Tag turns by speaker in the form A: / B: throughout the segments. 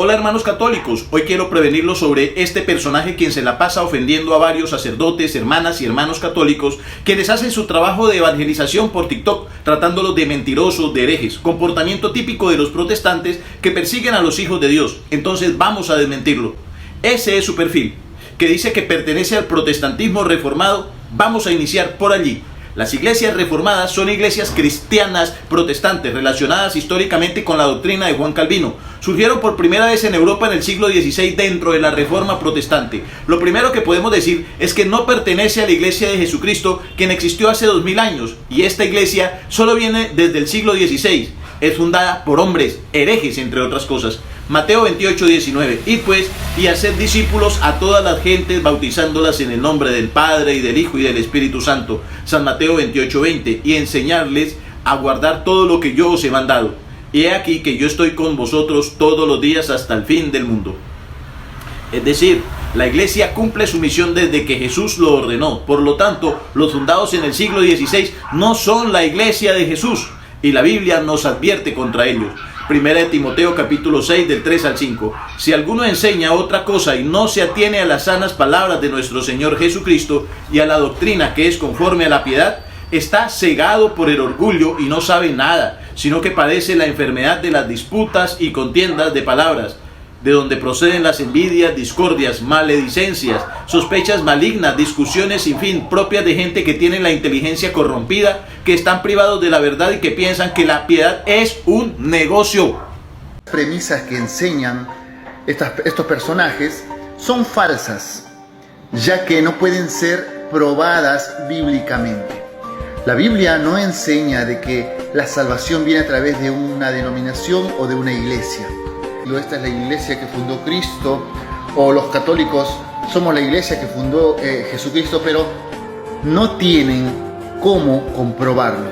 A: Hola hermanos católicos, hoy quiero prevenirlos sobre este personaje quien se la pasa ofendiendo a varios sacerdotes, hermanas y hermanos católicos quienes hacen su trabajo de evangelización por TikTok tratándolos de mentirosos, de herejes, comportamiento típico de los protestantes que persiguen a los hijos de Dios. Entonces vamos a desmentirlo. Ese es su perfil, que dice que pertenece al protestantismo reformado. Vamos a iniciar por allí. Las iglesias reformadas son iglesias cristianas protestantes relacionadas históricamente con la doctrina de Juan Calvino. Surgieron por primera vez en Europa en el siglo XVI dentro de la Reforma protestante. Lo primero que podemos decir es que no pertenece a la iglesia de Jesucristo, quien existió hace 2000 años, y esta iglesia solo viene desde el siglo XVI. Es fundada por hombres herejes, entre otras cosas. Mateo 28:19. Id pues y haced discípulos a todas las gentes, bautizándolas en el nombre del Padre y del Hijo y del Espíritu Santo. San Mateo 28:20. Y enseñarles a guardar todo lo que yo os he mandado. Y he aquí que yo estoy con vosotros todos los días hasta el fin del mundo. Es decir, la iglesia cumple su misión desde que Jesús lo ordenó. Por lo tanto, los fundados en el siglo XVI no son la iglesia de Jesús. Y la Biblia nos advierte contra ellos. Primera de Timoteo capítulo 6 del 3 al 5. Si alguno enseña otra cosa y no se atiene a las sanas palabras de nuestro Señor Jesucristo y a la doctrina que es conforme a la piedad, está cegado por el orgullo y no sabe nada, sino que padece la enfermedad de las disputas y contiendas de palabras, de donde proceden las envidias, discordias, maledicencias, sospechas malignas, discusiones sin fin, propias de gente que tiene la inteligencia corrompida, que están privados de la verdad y que piensan que la piedad es un negocio.
B: Las premisas que enseñan estos personajes son falsas, ya que no pueden ser probadas bíblicamente. La Biblia no enseña de que la salvación viene a través de una denominación o de una iglesia. Esta es la iglesia que fundó Cristo, o los católicos somos la iglesia que fundó Jesucristo, pero no tienen cómo comprobarlo.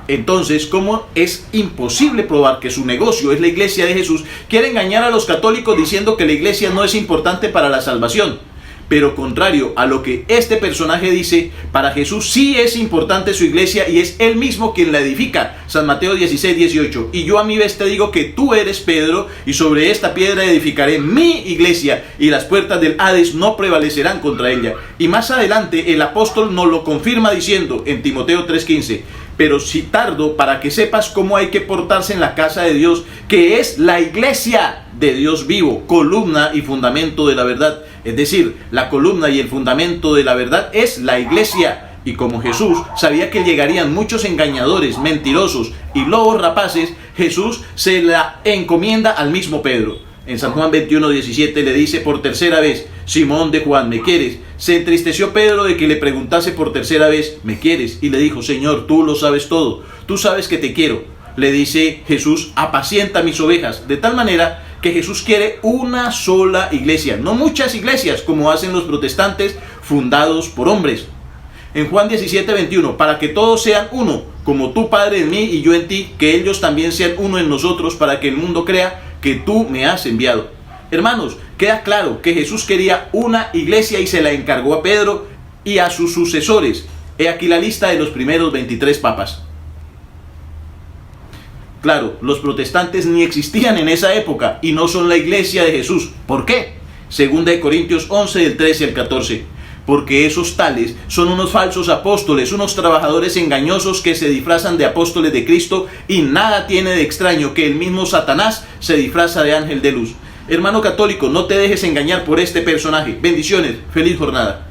A: Entonces, como es imposible probar que su negocio es la iglesia de Jesús, quiere engañar a los católicos diciendo que la iglesia no es importante para la salvación. Pero contrario a lo que este personaje dice, para Jesús sí es importante su iglesia y es Él mismo quien la edifica. San Mateo 16:18. Y yo a mi vez te digo que tú eres Pedro, y sobre esta piedra edificaré mi iglesia, y las puertas del Hades no prevalecerán contra ella. Y más adelante el apóstol nos lo confirma diciendo en Timoteo 3:15. Pero si tardo para que sepas cómo hay que portarse en la casa de Dios, que es la iglesia de Dios vivo, columna y fundamento de la verdad. Es decir, la columna y el fundamento de la verdad es la iglesia. Y como Jesús sabía que llegarían muchos engañadores, mentirosos y lobos rapaces, Jesús se la encomienda al mismo Pedro. En San Juan 21:17 le dice por tercera vez: Simón de Juan, ¿me quieres? Se entristeció Pedro de que le preguntase por tercera vez: ¿me quieres? Y le dijo: Señor, tú lo sabes todo, tú sabes que te quiero. Le dice Jesús: apacienta mis ovejas. De tal manera que Jesús quiere una sola iglesia, no muchas iglesias como hacen los protestantes fundados por hombres. En Juan 17:21, para que todos sean uno, como tú, Padre, en mí y yo en ti, que ellos también sean uno en nosotros, para que el mundo crea que tú me has enviado. Hermanos, queda claro que Jesús quería una iglesia y se la encargó a Pedro y a sus sucesores. He aquí la lista de los primeros 23 papas. Claro, los protestantes ni existían en esa época y no son la iglesia de Jesús. ¿Por qué? 2 Corintios 11 del 13 al 14. Porque esos tales son unos falsos apóstoles, unos trabajadores engañosos que se disfrazan de apóstoles de Cristo, y nada tiene de extraño que el mismo Satanás se disfraza de ángel de luz. Hermano católico, no te dejes engañar por este personaje. Bendiciones, feliz jornada.